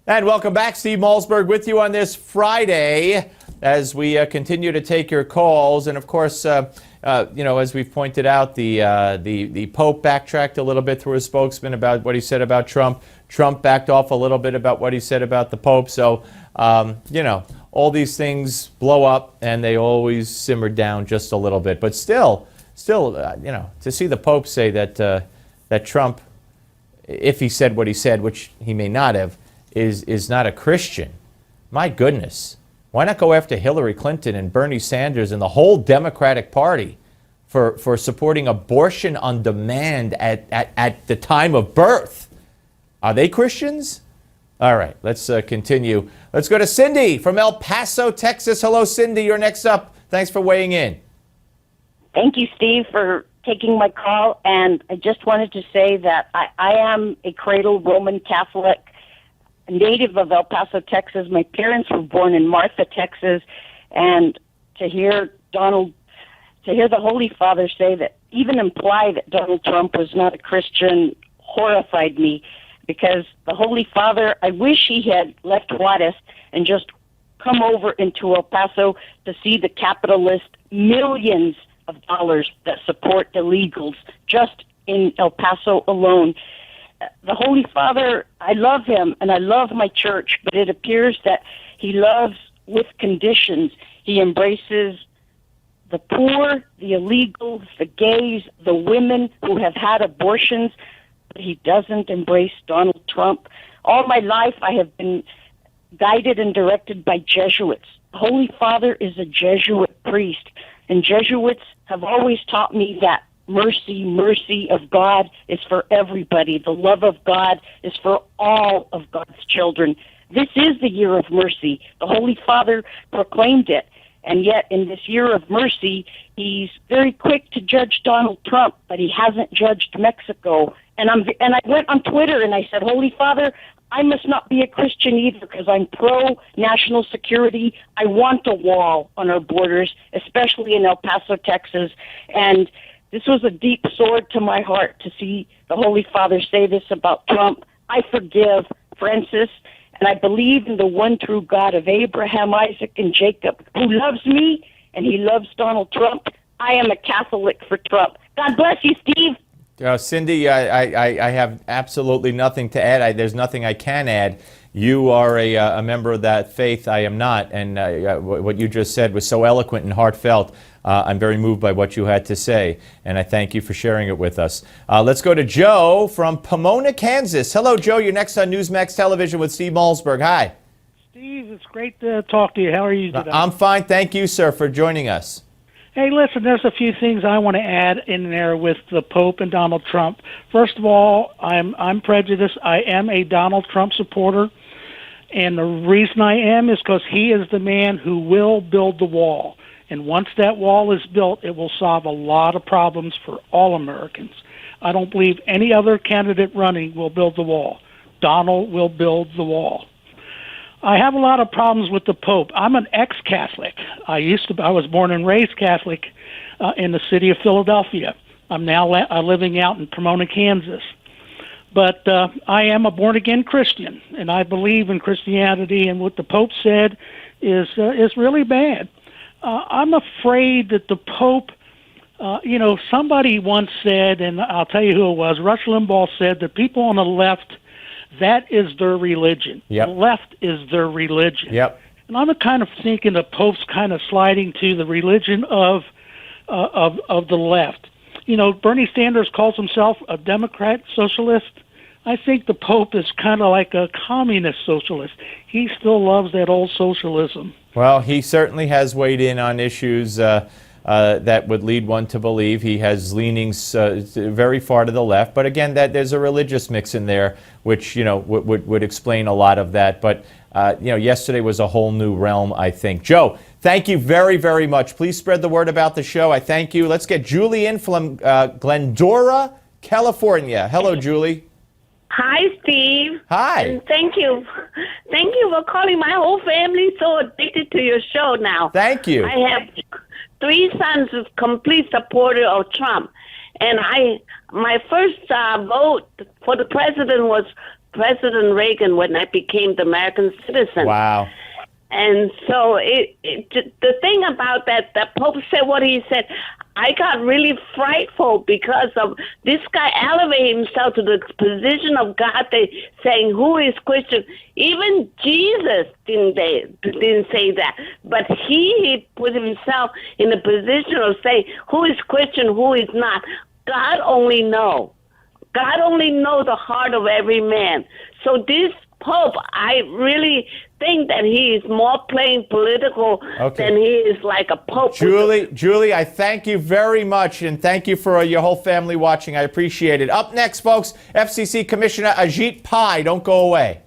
And welcome back. Steve Malzberg with you on this Friday as we continue to take your calls. And of course, as we've pointed out, the Pope backtracked a little bit through his spokesman about what he said about Trump. Trump backed off a little bit about what he said about the Pope. So, all these things blow up and they always simmer down just a little bit. But still, to see the Pope say that Trump, if he said what he said, which he may not have, is not a Christian. My goodness. Why not go after Hillary Clinton and Bernie Sanders and the whole Democratic Party for supporting abortion on demand at the time of birth? Are they Christians? All right, let's continue. Let's go to Cindy from El Paso, Texas. Hello, Cindy. You're next up. Thanks for weighing in. Thank you, Steve, for taking my call. And I just wanted to say that I am a cradle Roman Catholic, native of El Paso, Texas. My parents were born in Martha, Texas, and to hear the Holy Father say that, even imply that Donald Trump was not a Christian, horrified me, because the Holy Father, I wish he had left Juarez and just come over into El Paso to see the capitalist millions of dollars that support illegals just in El Paso alone. The Holy Father, I love him and I love my church, but it appears that he loves with conditions. He embraces the poor, the illegals, the gays, the women who have had abortions, but he doesn't embrace Donald Trump. All my life I have been guided and directed by Jesuits. The Holy Father is a Jesuit priest, and Jesuits have always taught me that mercy of God is for everybody. The love of God is for all of God's children. This is the year of mercy. The Holy Father proclaimed it. And yet in this year of mercy, he's very quick to judge Donald Trump, but he hasn't judged Mexico. And I went on Twitter and I said, Holy Father, I must not be a Christian either, because I'm pro-national security. I want a wall on our borders, especially in El Paso, Texas. And this was a deep sword to my heart to see the Holy Father say this about Trump. I forgive Francis, and I believe in the one true God of Abraham, Isaac, and Jacob, who loves me, and he loves Donald Trump. I am a Catholic for Trump. God bless you, Steve. Cindy, I have absolutely nothing to add. There's nothing I can add. You are a member of that faith. I am not. And what you just said was so eloquent and heartfelt. I'm very moved by what you had to say, and I thank you for sharing it with us. Let's go to Joe from Pomona, Kansas. Hello, Joe. You're next on Newsmax Television with Steve Malzberg. Hi. Steve, it's great to talk to you. How are you today? I'm fine. Thank you, sir, for joining us. Hey, listen, there's a few things I want to add in there with the Pope and Donald Trump. First of all, I'm prejudiced. I am a Donald Trump supporter, and the reason I am is because he is the man who will build the wall. And once that wall is built, it will solve a lot of problems for all Americans. I don't believe any other candidate running will build the wall. Donald will build the wall. I have a lot of problems with the Pope. I'm an ex-Catholic. I was born and raised Catholic in the city of Philadelphia. I'm now living out in Pomona, Kansas. But I am a born-again Christian, and I believe in Christianity, and what the Pope said is really bad. I'm afraid that the Pope, somebody once said, and I'll tell you who it was, Rush Limbaugh said that people on the left, that is their religion. Yep. The left is their religion. Yep. And I'm kind of thinking the Pope's kind of sliding to the religion of the left. Bernie Sanders calls himself a Democrat socialist. I think the Pope is kind of like a communist socialist. He still loves that old socialism. Well, he certainly has weighed in on issues that would lead one to believe he has leanings very far to the left. But again, there's a religious mix in there, which would explain a lot of that. But yesterday was a whole new realm, I think. Joe, thank you very, very much. Please spread the word about the show. I thank you. Let's get Julie in from Glendora, California. Hello, Julie. Hi, Steve. Hi. And thank you. Thank you for calling. My whole family so addicted to your show now. Thank you. I have 3 sons who's complete supporter of Trump. And my first vote for the president was President Reagan when I became the American citizen. Wow. And so the thing about that Pope said what he said, I got really frightful because of this guy elevated himself to the position of God, saying who is Christian. Even Jesus didn't say that, but he put himself in the position of saying who is Christian, who is not. God only knows. God only knows the heart of every man. So this Pope, I really think that he is more playing political than he is like a Pope. Julie, I thank you very much, and thank you for your whole family watching. I appreciate it. Up next, folks, FCC Commissioner Ajit Pai. Don't go away.